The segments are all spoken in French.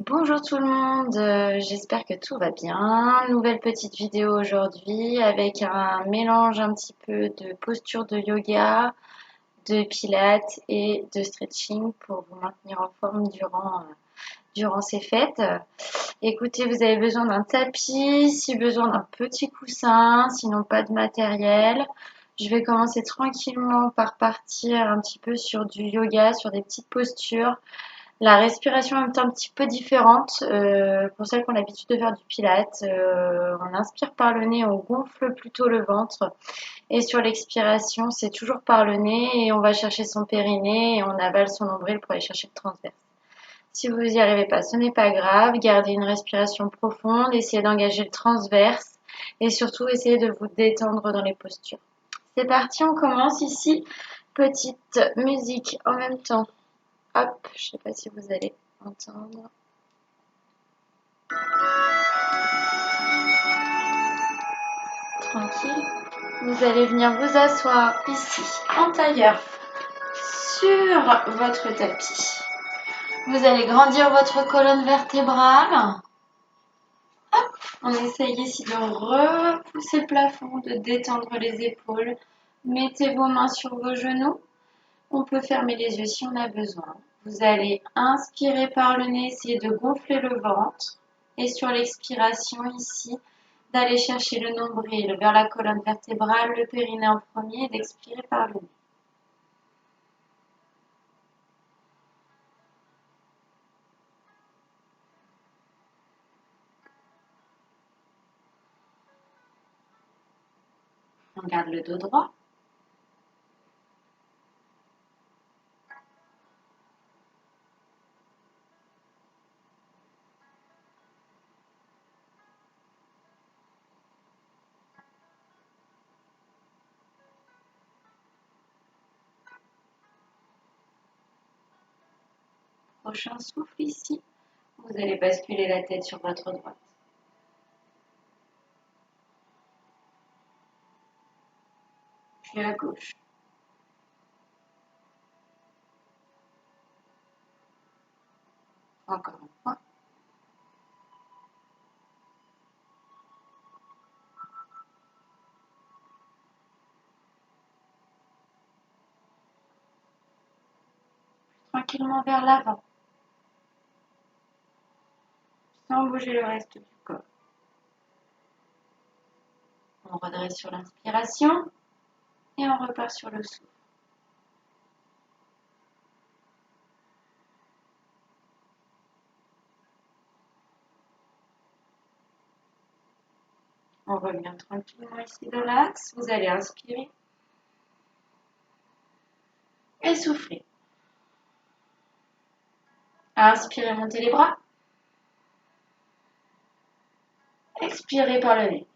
Bonjour tout le monde, j'espère que tout va bien. Nouvelle petite vidéo aujourd'hui avec un mélange un petit peu de posture de yoga, de pilates et de stretching pour vous maintenir en forme durant ces fêtes. Écoutez, vous avez besoin d'un tapis, si besoin d'un petit coussin, sinon pas de matériel. Je vais commencer tranquillement par partir un petit peu sur du yoga, sur des petites postures. La respiration est un petit peu différente. Pour celles qui ont l'habitude de faire du pilates, on inspire par le nez, on gonfle plutôt le ventre. Et sur l'expiration, c'est toujours par le nez et on va chercher son périnée et on avale son nombril pour aller chercher le transverse. Si vous n'y arrivez pas, ce n'est pas grave. Gardez une respiration profonde, essayez d'engager le transverse et surtout essayez de vous détendre dans les postures. C'est parti, on commence ici. Petite musique en même temps. Hop, je ne sais pas si vous allez entendre. Tranquille. Vous allez venir vous asseoir ici, en tailleur, sur votre tapis. Vous allez grandir votre colonne vertébrale. Hop, on essaye ici de repousser le plafond, de détendre les épaules. Mettez vos mains sur vos genoux. On peut fermer les yeux si on a besoin. Vous allez inspirer par le nez, essayer de gonfler le ventre. Et sur l'expiration ici, d'aller chercher le nombril vers la colonne vertébrale, le périnée en premier et d'expirer par le nez. On garde le dos droit. Prochain souffle ici. Vous allez basculer la tête sur votre droite. Puis à gauche. Encore une fois. Tranquillement vers l'avant. Sans bouger le reste du corps. On redresse sur l'inspiration et on repart sur le souffle. On revient tranquillement ici dans l'axe. Vous allez inspirer et souffler. Inspirez, montez les bras. Expirez par le nez.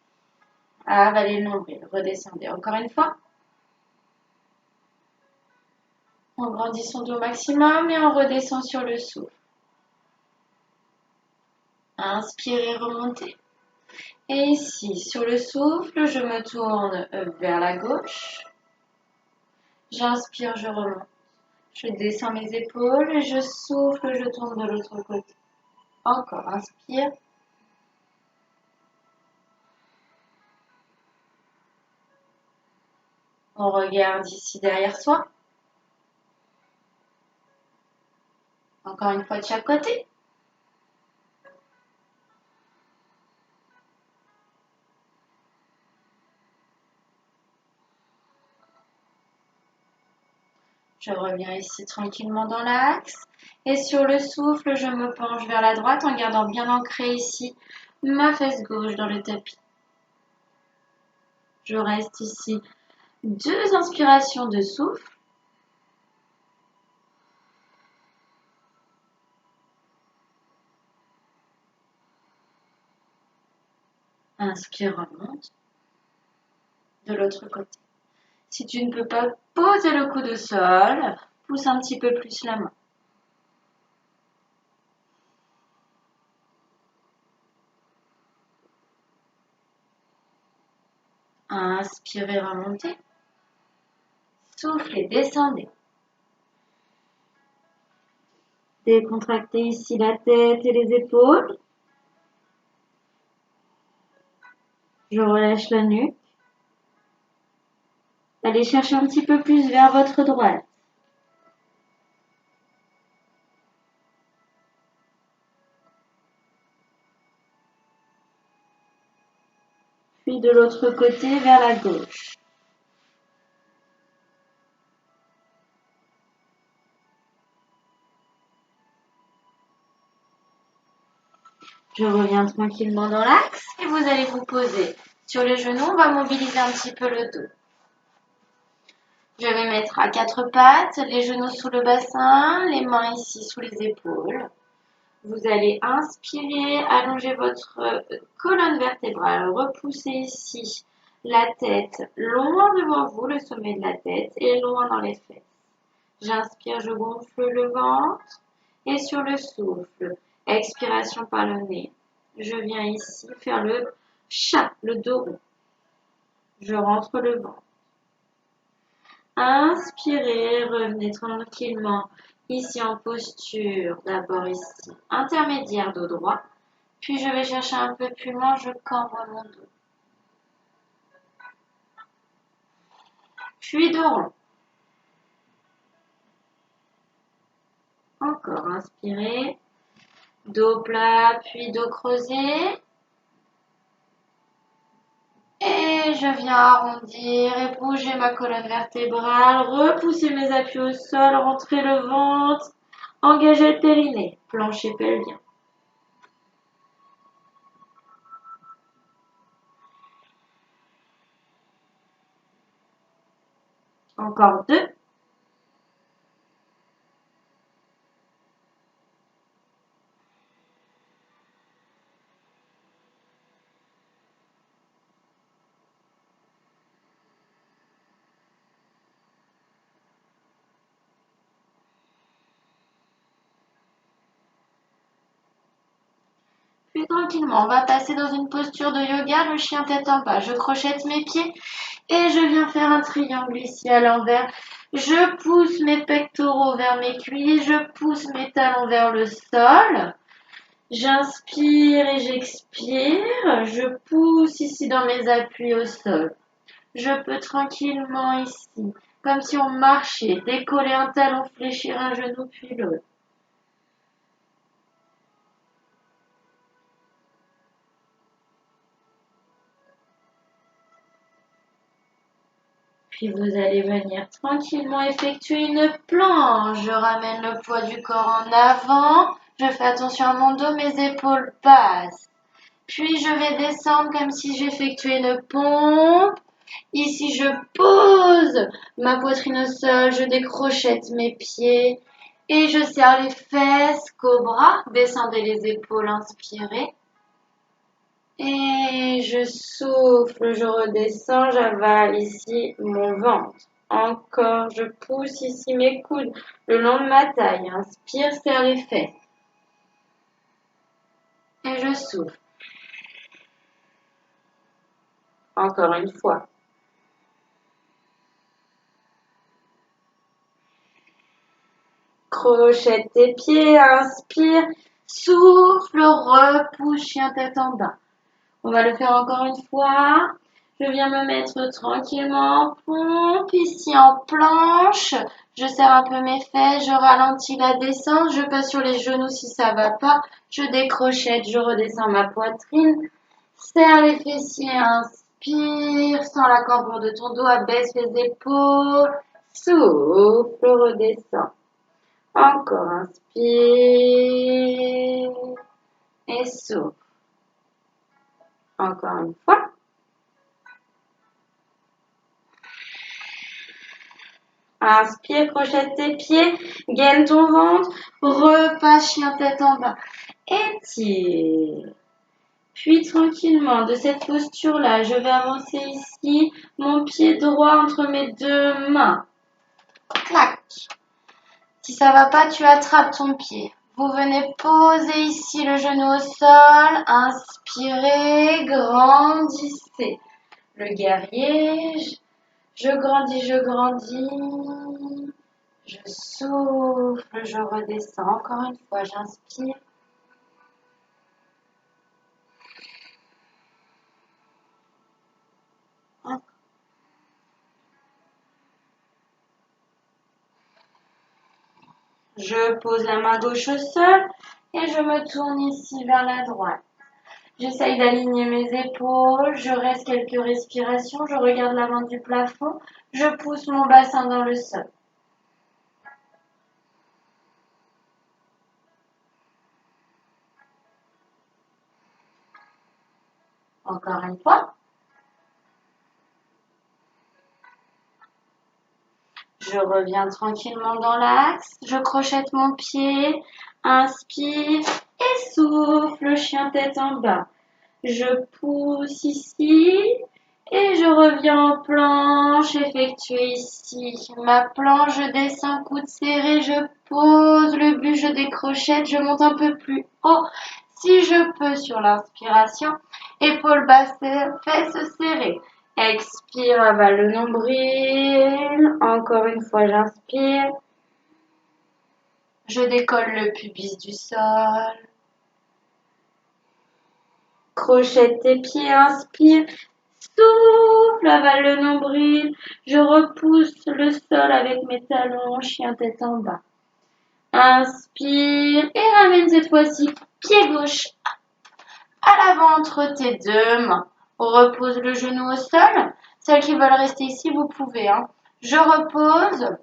Avalez le nombril. Redescendez encore une fois. On grandit son dos au maximum et on redescend sur le souffle. Inspirez, remontez. Et ici, sur le souffle, je me tourne vers la gauche. J'inspire, je remonte. Je descends mes épaules et je souffle, je tourne de l'autre côté. Encore, inspire. On regarde ici derrière soi. Encore une fois de chaque côté. Je reviens ici tranquillement dans l'axe. Et sur le souffle, je me penche vers la droite en gardant bien ancré ici ma fesse gauche dans le tapis. Je reste ici 2 inspirations de souffle. Inspire, remonte. De l'autre côté. Si tu ne peux pas poser le coude au sol, pousse un petit peu plus la main. Inspirez, remontez. Soufflez, descendez. Décontractez ici la tête et les épaules. Je relâche la nuque. Allez chercher un petit peu plus vers votre droite. Puis de l'autre côté vers la gauche. Je reviens tranquillement dans l'axe et vous allez vous poser sur les genoux. On va mobiliser un petit peu le dos. Je vais mettre à quatre pattes, les genoux sous le bassin, les mains ici sous les épaules. Vous allez inspirer, allonger votre colonne vertébrale, repousser ici la tête loin devant vous, le sommet de la tête, et loin dans les fesses. J'inspire, je gonfle le ventre, et sur le souffle, expiration par le nez. Je viens ici faire le chat, le dos rond. Je rentre le ventre. Inspirez, revenez tranquillement ici en posture, d'abord ici, intermédiaire dos droit, puis je vais chercher un peu plus loin, je cambre mon dos. Puis dos rond. Encore, inspirez, dos plat, puis dos creusé. Et je viens arrondir et bouger ma colonne vertébrale, repousser mes appuis au sol, rentrer le ventre, engager le périnée, plancher pelvien. Encore deux. Puis tranquillement, on va passer dans une posture de yoga, le chien tête en bas. Je crochette mes pieds et je viens faire un triangle ici à l'envers. Je pousse mes pectoraux vers mes cuisses, je pousse mes talons vers le sol. J'inspire et j'expire. Je pousse ici dans mes appuis au sol. Je peux tranquillement ici, comme si on marchait, décoller un talon, fléchir un genou puis l'autre. Puis vous allez venir tranquillement effectuer une planche. Je ramène le poids du corps en avant. Je fais attention à mon dos, mes épaules passent. Puis je vais descendre comme si j'effectuais une pompe. Ici, je pose ma poitrine au sol, je décrochette mes pieds et je serre les fesses, cobra. Descendez les épaules, inspirez. Et je souffle, je redescends, j'avale ici mon ventre. Encore, je pousse ici mes coudes le long de ma taille. Inspire, serre les fesses. Et je souffle. Encore une fois. Crochette tes pieds, inspire, souffle, repousse, chien tête en bas. On va le faire encore une fois. Je viens me mettre tranquillement en pompe, ici en planche. Je serre un peu mes fesses, je ralentis la descente, je passe sur les genoux si ça va pas. Je décrochette, je redescends ma poitrine. Serre les fessiers, inspire, sens la cambrure de ton dos, abaisse les épaules. Souffle, redescends. Encore, inspire et souffle. Encore une fois. Inspire, crochette tes pieds, gaine ton ventre, repasse chien tête en bas. Étire. Puis tranquillement, de cette posture-là, je vais avancer ici, mon pied droit entre mes deux mains. Clac. Si ça va pas, tu attrapes ton pied. Vous venez poser ici le genou au sol, inspirez, grandissez. Le guerrier, je grandis, Je souffle, je redescends. Encore une fois, j'inspire. Je pose la main gauche au sol et je me tourne ici vers la droite. J'essaye d'aligner mes épaules, je reste quelques respirations, je regarde l'avant du plafond, je pousse mon bassin dans le sol. Encore une fois. Je reviens tranquillement dans l'axe, je crochette mon pied, inspire et souffle, chien tête en bas. Je pousse ici et je reviens en planche, effectuer ici ma planche, je descends, coude serré, je pose le but, je décrochette, je monte un peu plus haut si je peux sur l'inspiration, épaules basses, fesses serrées. Expire, avale le nombril, encore une fois j'inspire, je décolle le pubis du sol. Crochette tes pieds, inspire, souffle, avale le nombril, je repousse le sol avec mes talons, chien tête en bas. Inspire et ramène cette fois-ci pied gauche à l'avant entre tes deux mains. Repose le genou au sol. Celles qui veulent rester ici, vous pouvez. Je repose,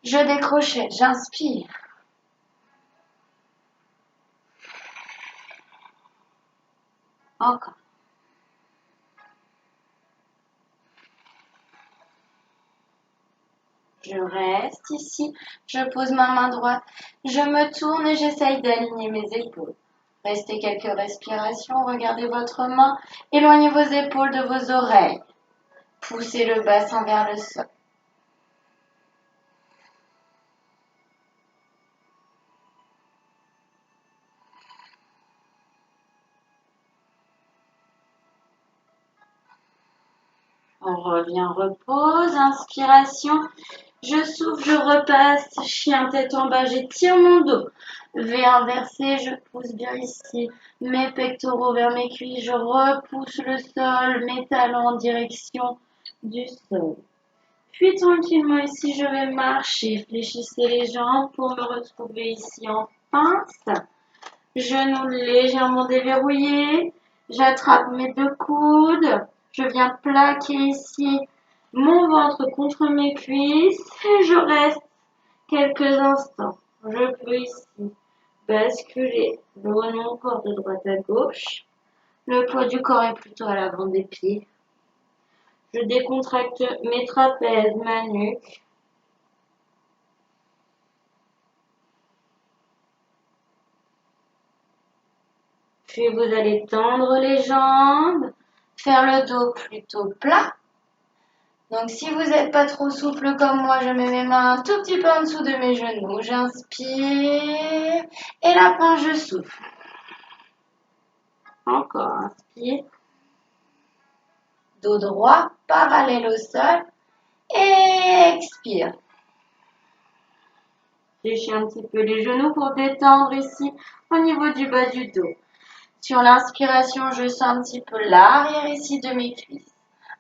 je décrochette, j'inspire. Encore. Je reste ici, je pose ma main droite, je me tourne et j'essaye d'aligner mes épaules. Restez quelques respirations, regardez votre main, éloignez vos épaules de vos oreilles. Poussez le bassin vers le sol. On revient, repose, inspiration. Je souffle, je repasse, chien tête en bas, j'étire mon dos. V inversé, je pousse bien ici. Mes pectoraux vers mes cuisses, je repousse le sol, mes talons en direction du sol. Puis tranquillement ici, je vais marcher. Fléchissez les jambes pour me retrouver ici en pince. Genoux légèrement déverrouillés. J'attrape mes deux coudes. Je viens plaquer ici mon ventre contre mes cuisses et je reste quelques instants. Je peux ici basculer le haut de mon corps de droite à gauche. Le poids du corps est plutôt à l'avant des pieds. Je décontracte mes trapèzes, ma nuque. Puis vous allez tendre les jambes, faire le dos plutôt plat. Donc si vous n'êtes pas trop souple comme moi, je mets mes mains un tout petit peu en dessous de mes genoux. J'inspire et la pince, je souffle. Encore, inspire. Dos droit, parallèle au sol. Et expire. Fléchis un petit peu les genoux pour détendre ici au niveau du bas du dos. Sur l'inspiration, je sens un petit peu l'arrière ici de mes cuisses.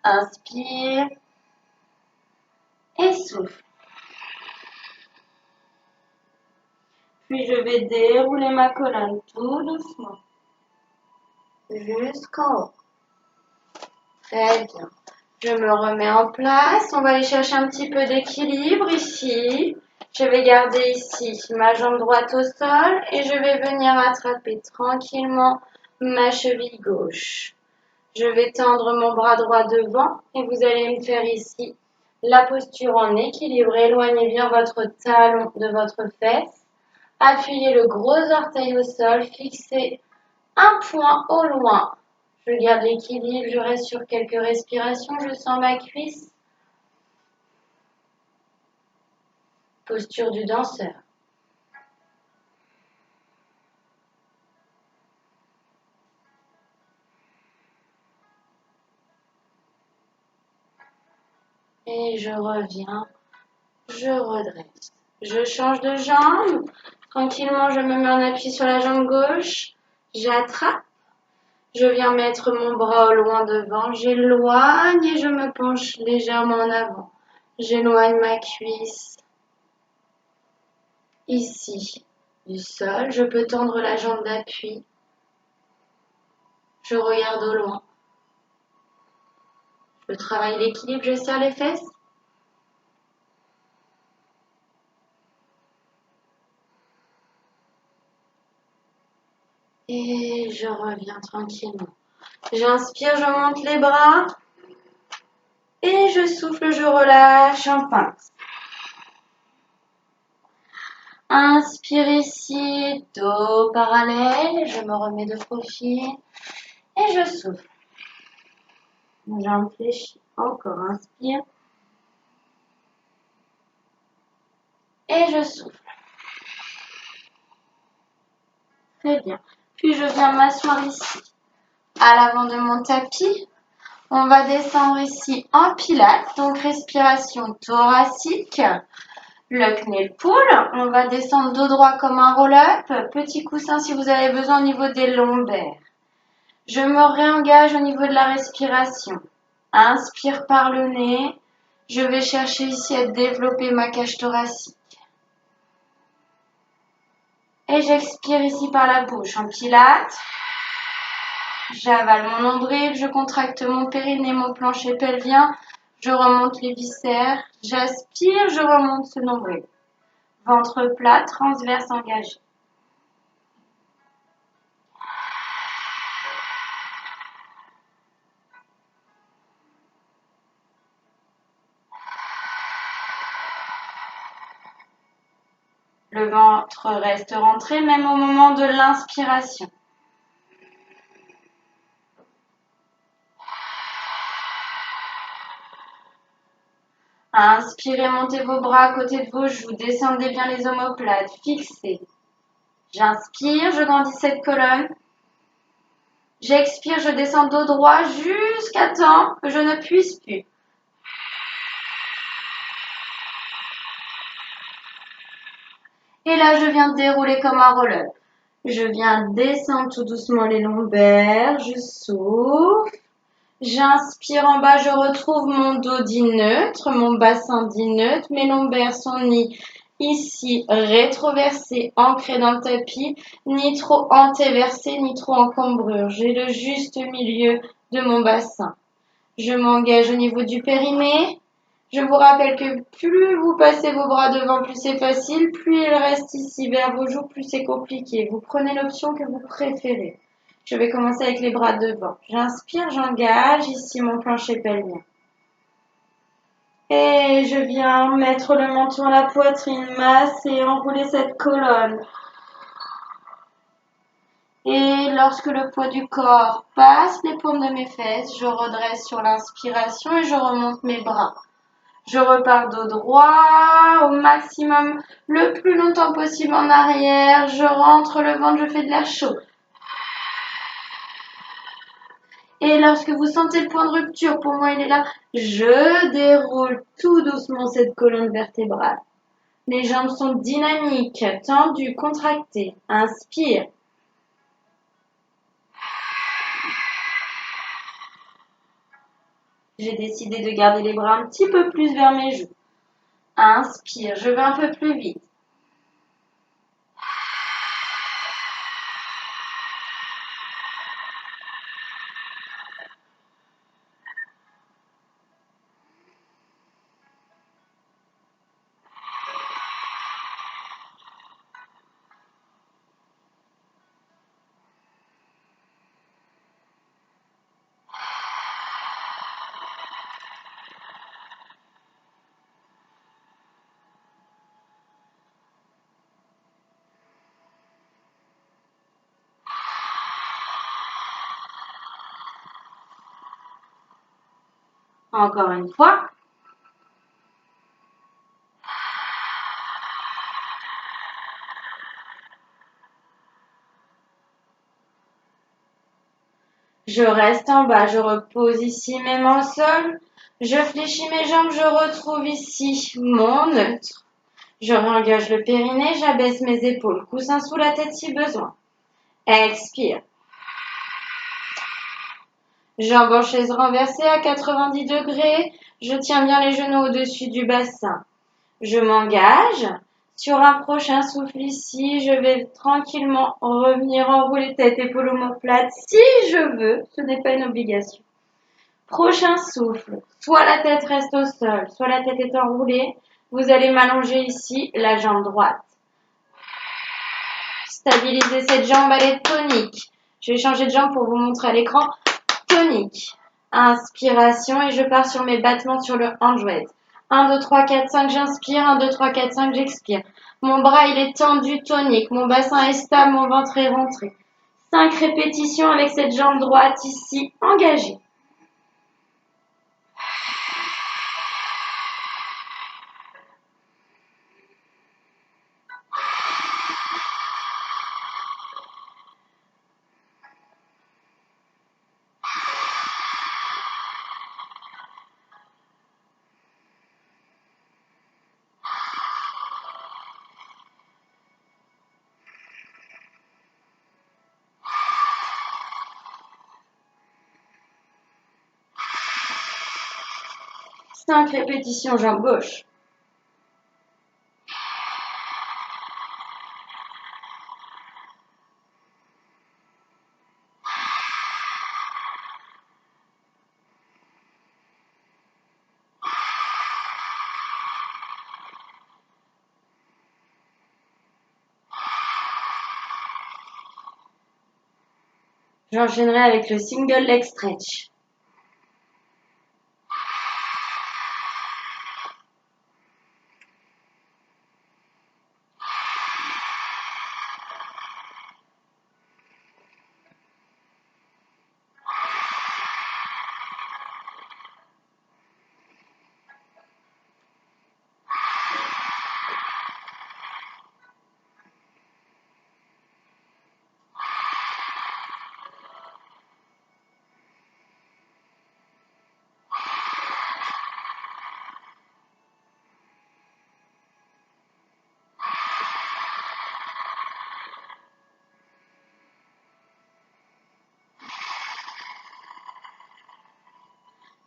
Inspire et souffle. Puis je vais dérouler ma colonne tout doucement jusqu'en haut. Très bien. Je me remets en place. On va aller chercher un petit peu d'équilibre ici. Je vais garder ici ma jambe droite au sol et je vais venir attraper tranquillement ma cheville gauche. Je vais tendre mon bras droit devant et vous allez me faire ici la posture en équilibre. Éloignez bien votre talon de votre fesse. Appuyez le gros orteil au sol. Fixez un point au loin. Je garde l'équilibre, je reste sur quelques respirations, je sens ma cuisse. Posture du danseur. Et je reviens, je redresse. Je change de jambe. Tranquillement, je me mets en appui sur la jambe gauche. J'attrape. Je viens mettre mon bras au loin devant. J'éloigne et je me penche légèrement en avant. J'éloigne ma cuisse. Ici, du sol. Je peux tendre la jambe d'appui. Je regarde au loin. Je travaille l'équilibre. Je serre les fesses. Et je reviens tranquillement. J'inspire, je monte les bras. Et je souffle, je relâche en pince. Inspire ici, dos parallèle. Je me remets de profil. Et je souffle. Jambe fléchie. Encore inspire. Et je souffle. Très bien. Puis je viens m'asseoir ici, à l'avant de mon tapis. On va descendre ici en pilates, donc respiration thoracique. Le knees pull. On va descendre dos droit comme un roll-up. Petit coussin si vous avez besoin au niveau des lombaires. Je me réengage au niveau de la respiration. Inspire par le nez. Je vais chercher ici à développer ma cage thoracique. Et j'expire ici par la bouche en pilates. J'avale mon nombril, je contracte mon périnée, mon plancher pelvien. Je remonte les viscères. J'aspire, je remonte ce nombril. Ventre plat, transverse engagé. Le ventre reste rentré même au moment de l'inspiration. Inspirez, montez vos bras à côté de vos joues, descendez bien les omoplates, fixez. J'inspire, je grandis cette colonne. J'expire, je descends dos droit jusqu'à temps que je ne puisse plus. Et là, je viens dérouler comme un roller. Je viens descendre tout doucement les lombaires, je souffle. J'inspire en bas, je retrouve mon dos dit neutre, mon bassin dit neutre, mes lombaires sont ni ici rétroversés, ancrés dans le tapis, ni trop antéversés, ni trop en cambrure. J'ai le juste milieu de mon bassin. Je m'engage au niveau du périnée. Je vous rappelle que plus vous passez vos bras devant, plus c'est facile, plus ils restent ici vers vos joues, plus c'est compliqué. Vous prenez l'option que vous préférez. Je vais commencer avec les bras devant. J'inspire, j'engage ici mon plancher pelvien. Et je viens mettre le menton à la poitrine, masser, enrouler cette colonne. Et lorsque le poids du corps passe les paumes de mes fesses, je redresse sur l'inspiration et je remonte mes bras. Je repars dos droit au maximum, le plus longtemps possible en arrière. Je rentre le ventre, je fais de l'air chaud. Et lorsque vous sentez le point de rupture, pour moi il est là, je déroule tout doucement cette colonne vertébrale. Les jambes sont dynamiques, tendues, contractées. Inspire. J'ai décidé de garder les bras un petit peu plus vers mes joues. Inspire, je vais un peu plus vite. Encore une fois. Je reste en bas, je repose ici mes mains au sol. Je fléchis mes jambes, je retrouve ici mon neutre. Je réengage le périnée, j'abaisse mes épaules, coussin sous la tête si besoin. Expire. Jambes en chaise renversée à 90 degrés. Je tiens bien les genoux au-dessus du bassin. Je m'engage. Sur un prochain souffle ici, je vais tranquillement revenir enrouler tête, épaules omoplates si je veux. Ce n'est pas une obligation. Prochain souffle. Soit la tête reste au sol, soit la tête est enroulée. Vous allez m'allonger ici, la jambe droite. Stabilisez cette jambe, elle est tonique. Je vais changer de jambe pour vous montrer à l'écran. Tonique. Inspiration et je pars sur mes battements sur le hand-weight. 1, 2, 3, 4, 5, j'inspire. 1, 2, 3, 4, 5, j'expire. Mon bras, il est tendu, tonique. Mon bassin est stable, mon ventre est rentré. 5 répétitions avec cette jambe droite ici, engagée. Cinq répétitions, jambe gauche. J'enchaînerai avec le single leg stretch.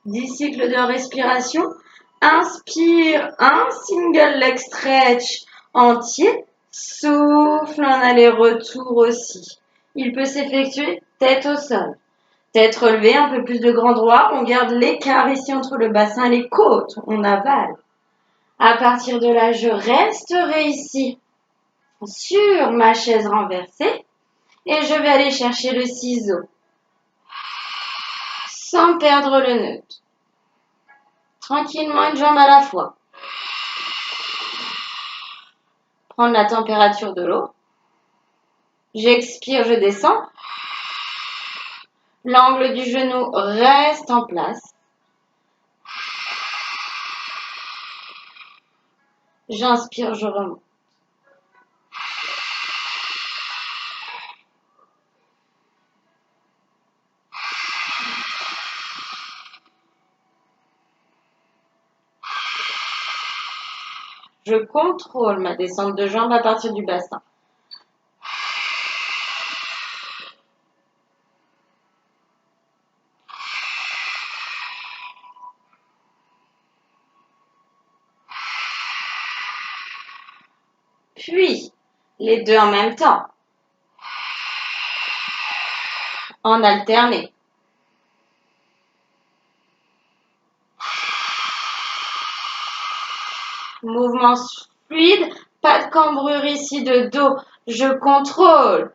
Dix cycles de respiration. Inspire, un single leg stretch entier. Souffle, un aller-retour aussi. Il peut s'effectuer tête au sol. Tête relevée, un peu plus de grand droit. On garde l'écart ici entre le bassin et les côtes. On avale. À partir de là, je resterai ici sur ma chaise renversée et je vais aller chercher le ciseau sans perdre le neutre. Tranquillement, une jambe à la fois. Prendre la température de l'eau. J'expire, je descends. L'angle du genou reste en place. J'inspire, je remonte. Je contrôle ma descente de jambes à partir du bassin. Puis, les deux en même temps. En alterné. Mouvement fluide, pas de cambrure ici de dos. Je contrôle.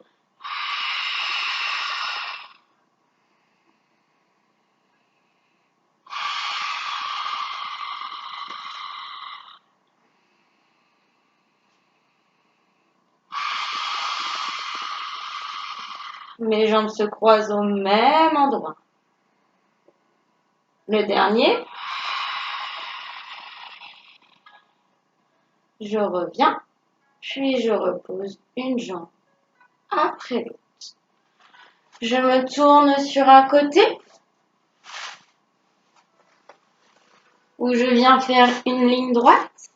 Mes jambes se croisent au même endroit. Le dernier. Je reviens, puis je repose une jambe après l'autre. Je me tourne sur un côté où je viens faire une ligne droite.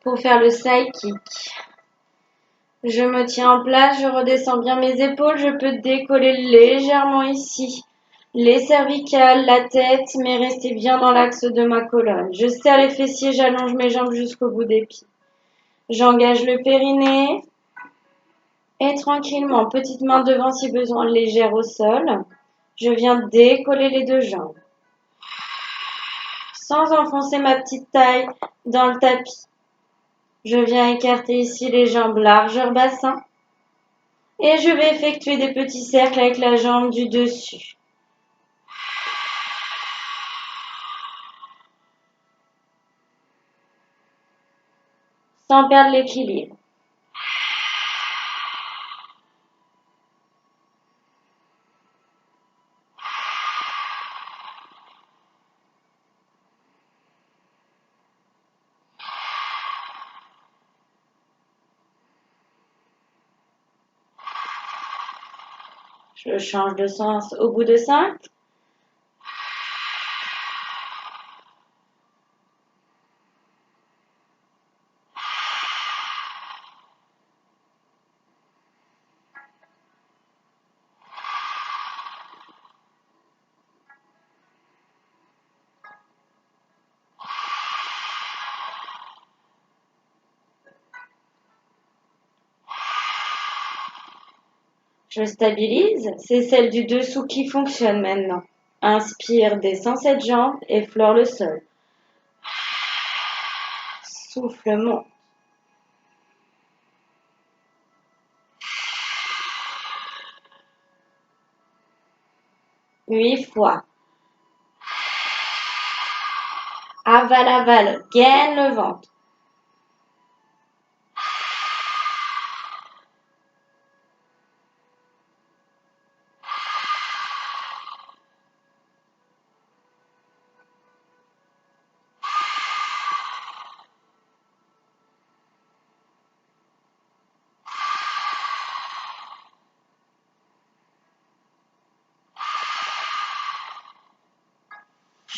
pour faire le side kick. Je me tiens en place, je redescends bien mes épaules, je peux décoller légèrement ici. Les cervicales, la tête, mais rester bien dans l'axe de ma colonne. Je serre les fessiers, j'allonge mes jambes jusqu'au bout des pieds. J'engage le périnée. Et tranquillement, petite main devant si besoin, légère au sol. Je viens décoller les deux jambes. Sans enfoncer ma petite taille dans le tapis. Je viens écarter ici les jambes, largeur bassin. Et je vais effectuer des petits cercles avec la jambe du dessus. Sans perdre l'équilibre. Je change de sens au bout de 5. Je stabilise, c'est celle du dessous qui fonctionne maintenant. Inspire, descends cette jambe, effleure le sol. Souffle, monte. 8 fois. Avale, avale, gaine le ventre.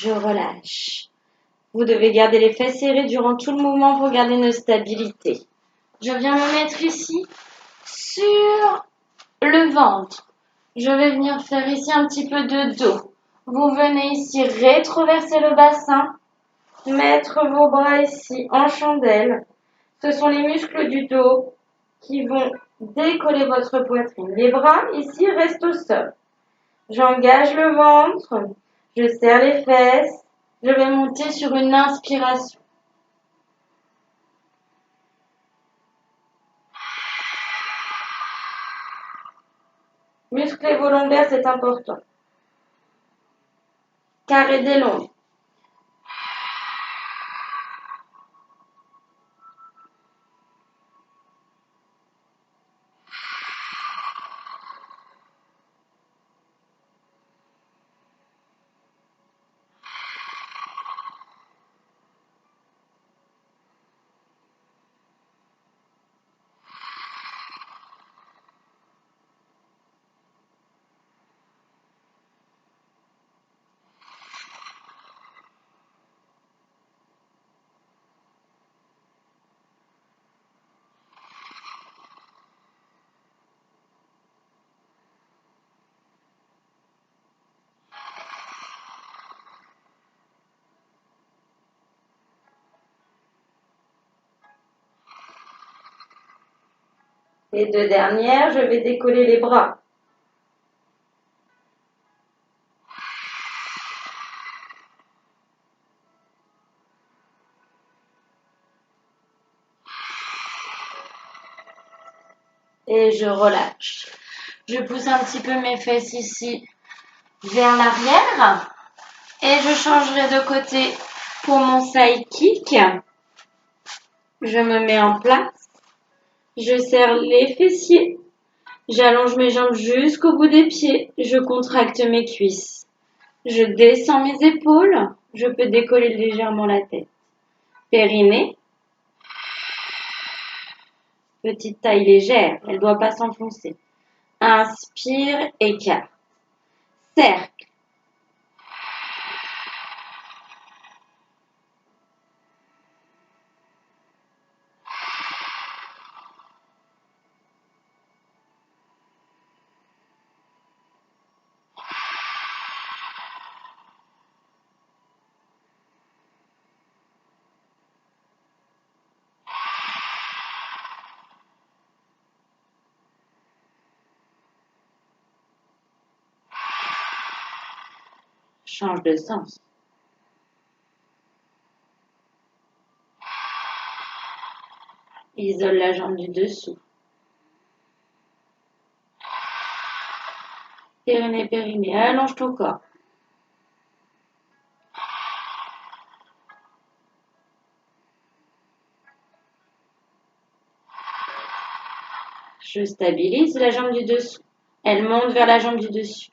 Je relâche. Vous devez garder les fesses serrées durant tout le mouvement pour garder une stabilité. Je viens me mettre ici sur le ventre. Je vais venir faire ici un petit peu de dos. Vous venez ici rétroverser le bassin, mettre vos bras ici en chandelle. Ce sont les muscles du dos qui vont décoller votre poitrine. Les bras ici restent au sol. J'engage le ventre, je serre les fesses, je vais monter sur une inspiration. Muscler vos lombaires, c'est important. Carré des longs. Les deux dernières, je vais décoller les bras. Et je relâche. Je pousse un petit peu mes fesses ici vers l'arrière. Et je changerai de côté pour mon side kick. Je me mets en place. Je serre les fessiers. J'allonge mes jambes jusqu'au bout des pieds. Je contracte mes cuisses. Je descends mes épaules. Je peux décoller légèrement la tête. Périnée. Petite taille légère. Elle ne doit pas s'enfoncer. Inspire, écarte. Cercle. Change de sens. Isole la jambe du dessous. Périnée, périnée. Allonge ton corps. Je stabilise la jambe du dessous. Elle monte vers la jambe du dessus.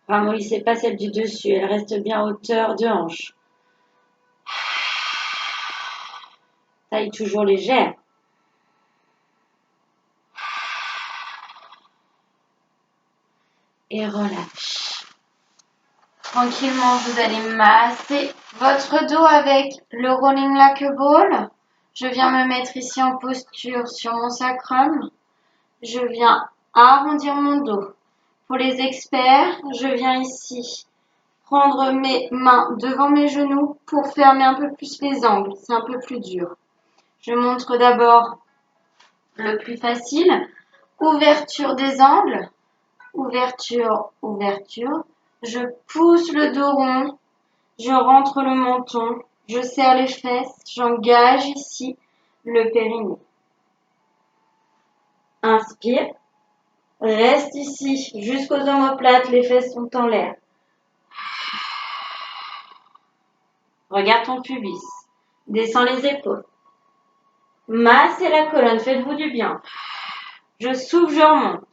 Ramollissez pas celle du dessus, elle reste bien à hauteur de hanche. Taille toujours légère. Et relâche. Tranquillement, vous allez masser votre dos avec le rolling like a ball. Je viens me mettre ici en posture sur mon sacrum. Je viens arrondir mon dos. Pour les experts, je viens ici prendre mes mains devant mes genoux pour fermer un peu plus les angles. C'est un peu plus dur. Je montre d'abord le plus facile. Ouverture des angles. Ouverture, ouverture. Je pousse le dos rond. Je rentre le menton. Je serre les fesses. J'engage ici le périnée. Inspire. Reste ici jusqu'aux omoplates. Les fesses sont en l'air. Regarde ton pubis. Descends les épaules. Massez la colonne. Faites-vous du bien. Je souffle, je remonte.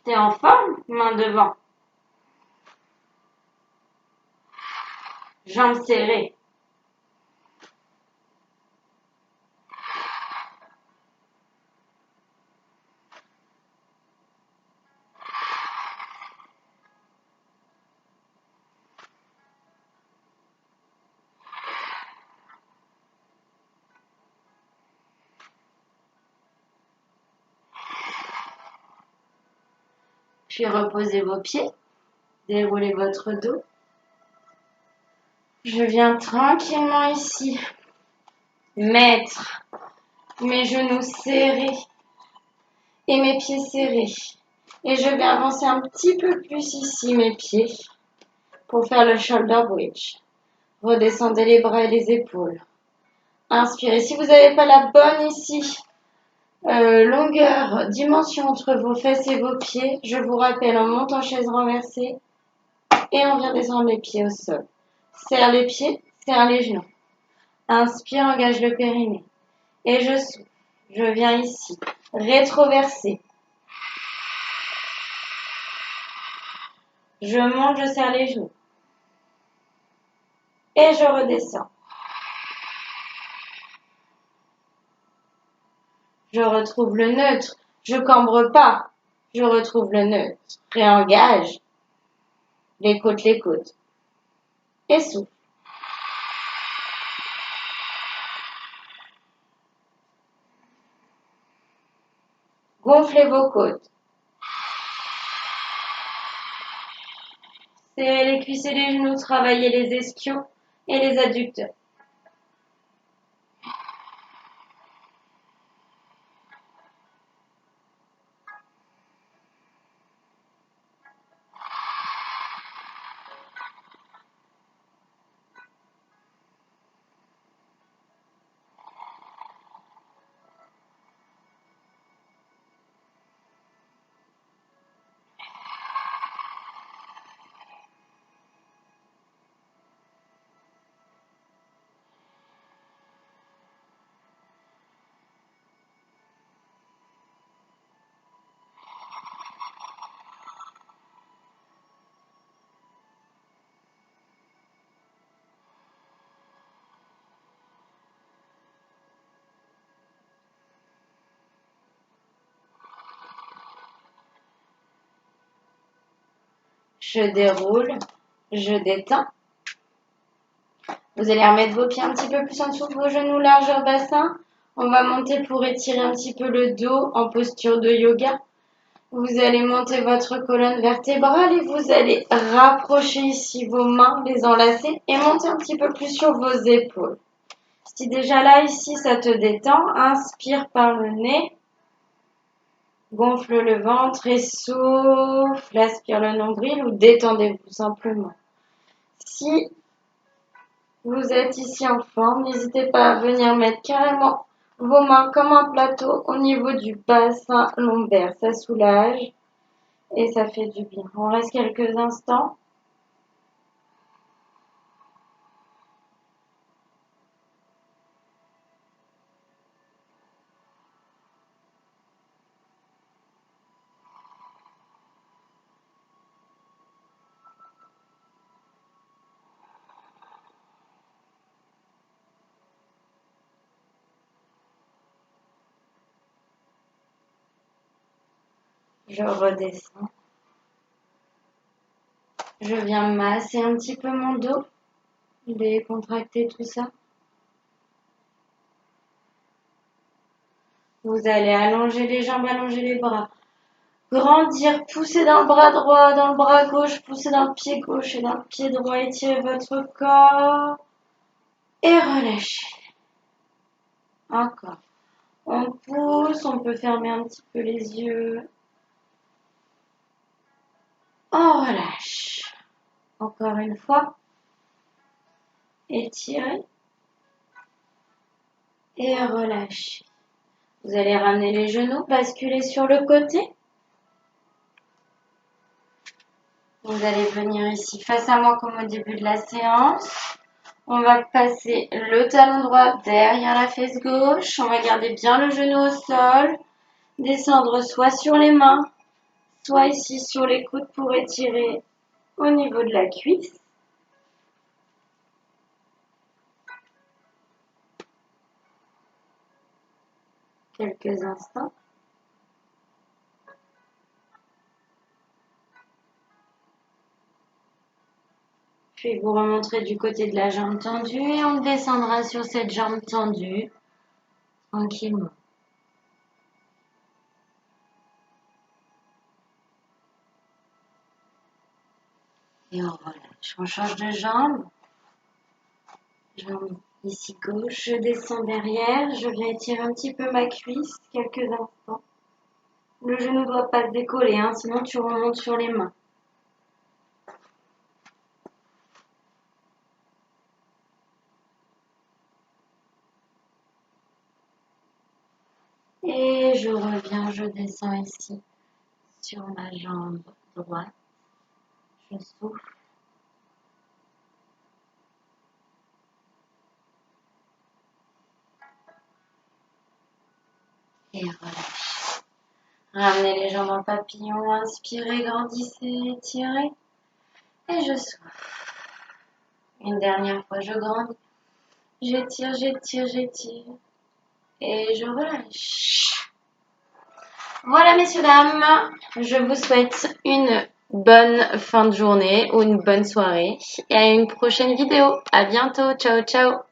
T'es en forme? Main devant. Jambes serrées. Puis reposez vos pieds. Déroulez votre dos. Je viens tranquillement ici mettre mes genoux serrés et mes pieds serrés. Et je vais avancer un petit peu plus ici mes pieds pour faire le shoulder bridge. Redescendez les bras et les épaules. Inspirez. Si vous n'avez pas la bonne ici, longueur, dimension entre vos fesses et vos pieds, je vous rappelle, on monte en chaise renversée et on vient descendre les pieds au sol. Serre les pieds, serre les genoux. Inspire, engage le périnée. Et je souffle. Je viens ici. Rétroverser. Je monte, je serre les genoux. Et je redescends. Je retrouve le neutre. Je cambre pas. Je retrouve le neutre. Réengage. Les côtes, les côtes. Et souffle. Gonflez vos côtes. Serrez les cuisses et les genoux. Travaillez les ischios et les adducteurs. je déroule, je détends. Vous allez remettre vos pieds un petit peu plus en dessous de vos genoux, largeur bassin. On va monter pour étirer un petit peu le dos en posture de yoga. Vous allez monter votre colonne vertébrale et vous allez rapprocher ici vos mains, les enlacer et monter un petit peu plus sur vos épaules. Si déjà là, ici, ça te détend, inspire par le nez. Gonfle le ventre et souffle, aspire le nombril ou détendez-vous simplement. Si vous êtes ici en forme, n'hésitez pas à venir mettre carrément vos mains comme un plateau au niveau du bassin lombaire. Ça soulage et ça fait du bien. On reste quelques instants. Je redescends. Je viens masser un petit peu mon dos, décontracter tout ça. Vous allez allonger les jambes, allonger les bras. Grandir, pousser dans le bras droit, dans le bras gauche, pousser dans le pied gauche et dans le pied droit. Étirez votre corps et relâchez. Encore. On pousse, on peut fermer un petit peu les yeux. On relâche. Encore une fois. Étirez et relâchez. Vous allez ramener les genoux, basculer sur le côté. Vous allez venir ici face à moi comme au début de la séance. On va passer le talon droit derrière la fesse gauche. On va garder bien le genou au sol. Descendre soit sur les mains, soit ici sur les coudes pour étirer au niveau de la cuisse. Quelques instants. Puis vous remonterez du côté de la jambe tendue et on descendra sur cette jambe tendue tranquillement. Et on relâche. On change de jambe. Jambe ici gauche, je descends derrière, je viens étirer un petit peu ma cuisse, quelques instants. Le genou ne doit pas se décoller, hein, sinon tu remontes sur les mains. Et je reviens, je descends ici sur ma jambe droite. Je souffle. Et relâche. Ramenez les jambes en papillon, inspirez, grandissez, étirez. Et je souffle. Une dernière fois, je grandis. J'étire, j'étire, j'étire. Et je relâche. Voilà, messieurs, dames. Je vous souhaite une bonne fin de journée ou une bonne soirée. Et à une prochaine vidéo. À bientôt. Ciao, ciao.